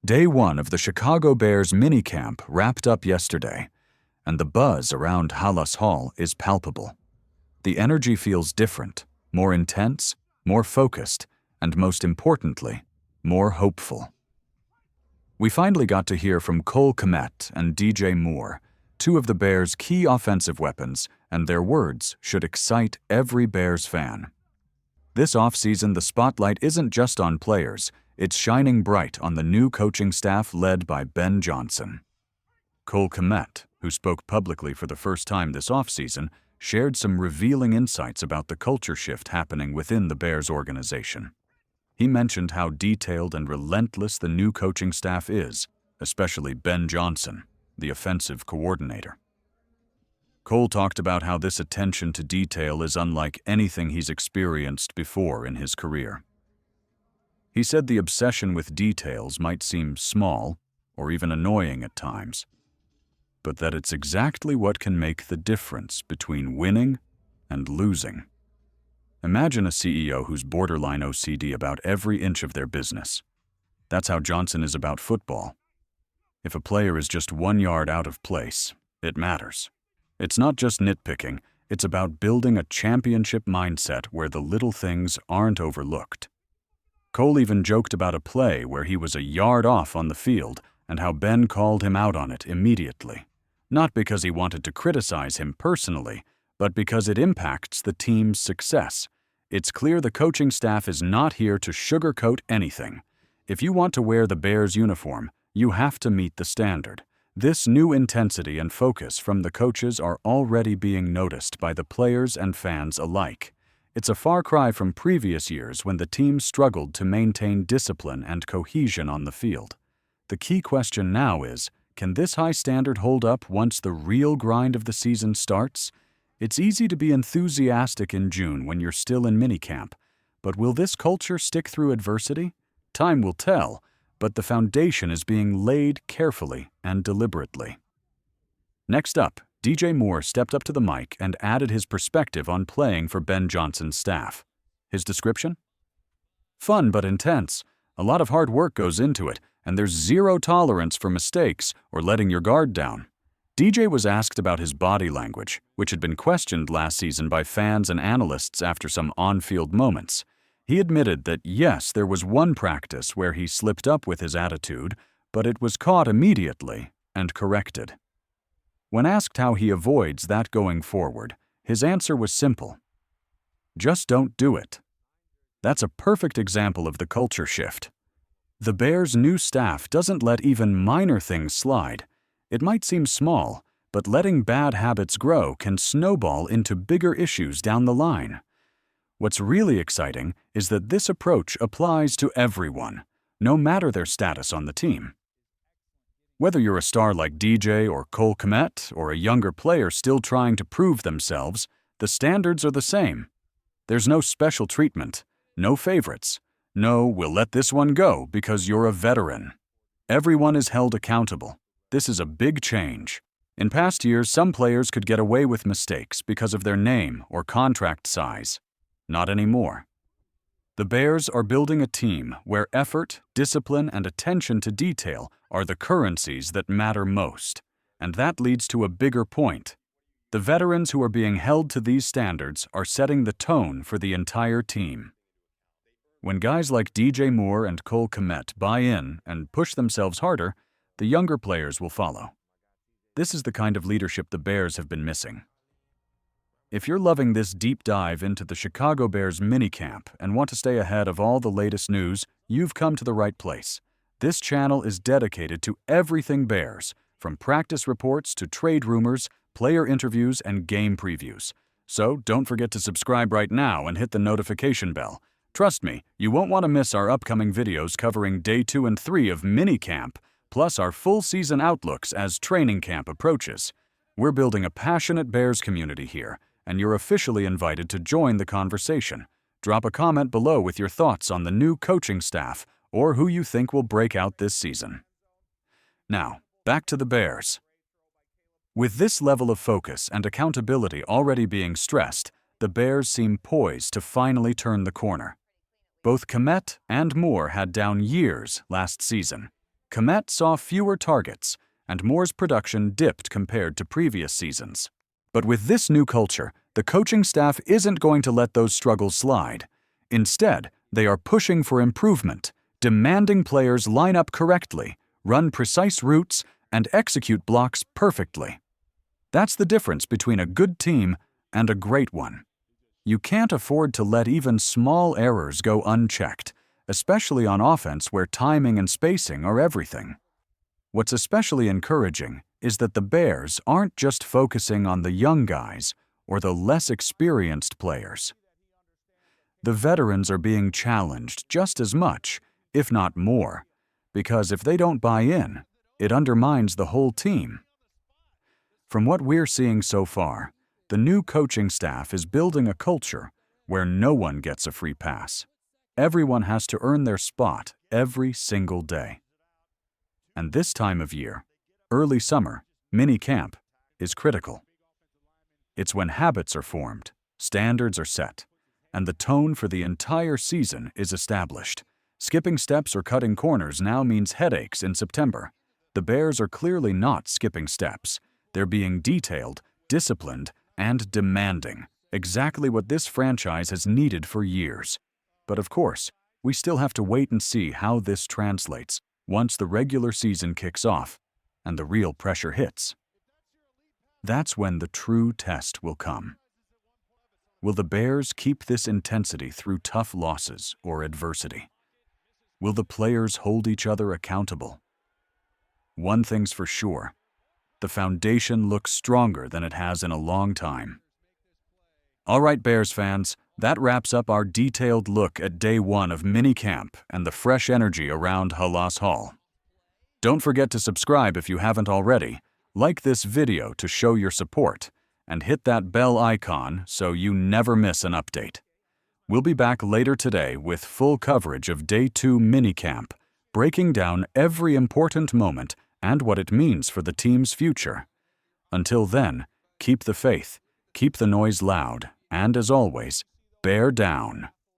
Day 1 of the Chicago Bears minicamp wrapped up yesterday, and the buzz around Halas Hall is palpable. The energy feels different, more intense, more focused, and most importantly, more hopeful. We finally got to hear from Kmet and DJ Moore, two of the Bears' key offensive weapons, and their words should excite every Bears fan. This offseason, the spotlight isn't just on players, it's shining bright on the new coaching staff led by Ben Johnson. Kmet, who spoke publicly for the first time this offseason, shared some revealing insights about the culture shift happening within the Bears organization. He mentioned how detailed and relentless the new coaching staff is, especially Ben Johnson, the offensive coordinator. Cole talked about how this attention to detail is unlike anything he's experienced before in his career. He said the obsession with details might seem small or even annoying at times, but that it's exactly what can make the difference between winning and losing. Imagine a CEO who's borderline OCD about every inch of their business. That's how Johnson is about football. If a player is just 1 yard out of place, it matters. It's not just nitpicking, it's about building a championship mindset where the little things aren't overlooked. Cole even joked about a play where he was a yard off on the field and how Ben called him out on it immediately. Not because he wanted to criticize him personally, but because it impacts the team's success. It's clear the coaching staff is not here to sugarcoat anything. If you want to wear the Bears uniform, you have to meet the standard. This new intensity and focus from the coaches are already being noticed by the players and fans alike. It's a far cry from previous years when the team struggled to maintain discipline and cohesion on the field. The key question now is, can this high standard hold up once the real grind of the season starts? It's easy to be enthusiastic in June when you're still in minicamp, but will this culture stick through adversity? Time will tell, but the foundation is being laid carefully and deliberately. Next up, DJ Moore stepped up to the mic and added his perspective on playing for Ben Johnson's staff. His description? Fun but intense. A lot of hard work goes into it, and there's zero tolerance for mistakes or letting your guard down. DJ was asked about his body language, which had been questioned last season by fans and analysts after some on-field moments. He admitted that yes, there was one practice where he slipped up with his attitude, but it was caught immediately and corrected. When asked how he avoids that going forward, his answer was simple. Just don't do it. That's a perfect example of the culture shift. The Bears' new staff doesn't let even minor things slide. It might seem small, but letting bad habits grow can snowball into bigger issues down the line. What's really exciting is that this approach applies to everyone, no matter their status on the team. Whether you're a star like DJ or Kmet or a younger player still trying to prove themselves, the standards are the same. There's no special treatment, no favorites, no we'll let this one go because you're a veteran. Everyone is held accountable. This is a big change. In past years, some players could get away with mistakes because of their name or contract size. Not anymore. The Bears are building a team where effort, discipline, and attention to detail are the currencies that matter most. And that leads to a bigger point. The veterans who are being held to these standards are setting the tone for the entire team. When guys like DJ Moore and Kmet buy in and push themselves harder, the younger players will follow. This is the kind of leadership the Bears have been missing. If you're loving this deep dive into the Chicago Bears minicamp and want to stay ahead of all the latest news, you've come to the right place. This channel is dedicated to everything Bears, from practice reports to trade rumors, player interviews, and game previews. So don't forget to subscribe right now and hit the notification bell. Trust me, you won't want to miss our upcoming videos covering Day 2 and 3 of minicamp, plus our full season outlooks as training camp approaches. We're building a passionate Bears community here, and you're officially invited to join the conversation. Drop a comment below with your thoughts on the new coaching staff or who you think will break out this season. Now, back to the Bears. With this level of focus and accountability already being stressed, the Bears seem poised to finally turn the corner. Both Kmet and Moore had down years last season. Kmet saw fewer targets, and Moore's production dipped compared to previous seasons. But with this new culture, the coaching staff isn't going to let those struggles slide. Instead, they are pushing for improvement, demanding players line up correctly, run precise routes, and execute blocks perfectly. That's the difference between a good team and a great one. You can't afford to let even small errors go unchecked, especially on offense where timing and spacing are everything. What's especially encouraging is that the Bears aren't just focusing on the young guys or the less experienced players. The veterans are being challenged just as much, if not more, because if they don't buy in, it undermines the whole team. From what we're seeing so far, the new coaching staff is building a culture where no one gets a free pass. Everyone has to earn their spot every single day. And this time of year, early summer, minicamp, is critical. It's when habits are formed, standards are set, and the tone for the entire season is established. Skipping steps or cutting corners now means headaches in September. The Bears are clearly not skipping steps. They're being detailed, disciplined, and demanding, exactly what this franchise has needed for years. But of course, we still have to wait and see how this translates once the regular season kicks off and the real pressure hits. That's when the true test will come. Will the Bears keep this intensity through tough losses or adversity? Will the players hold each other accountable? One thing's for sure, the foundation looks stronger than it has in a long time. All right, Bears fans, that wraps up our detailed look at day one of minicamp and the fresh energy around Halas Hall. Don't forget to subscribe if you haven't already, like this video to show your support, and hit that bell icon so you never miss an update. We'll be back later today with full coverage of Day 2 minicamp, breaking down every important moment and what it means for the team's future. Until then, keep the faith, keep the noise loud, and as always, bear down.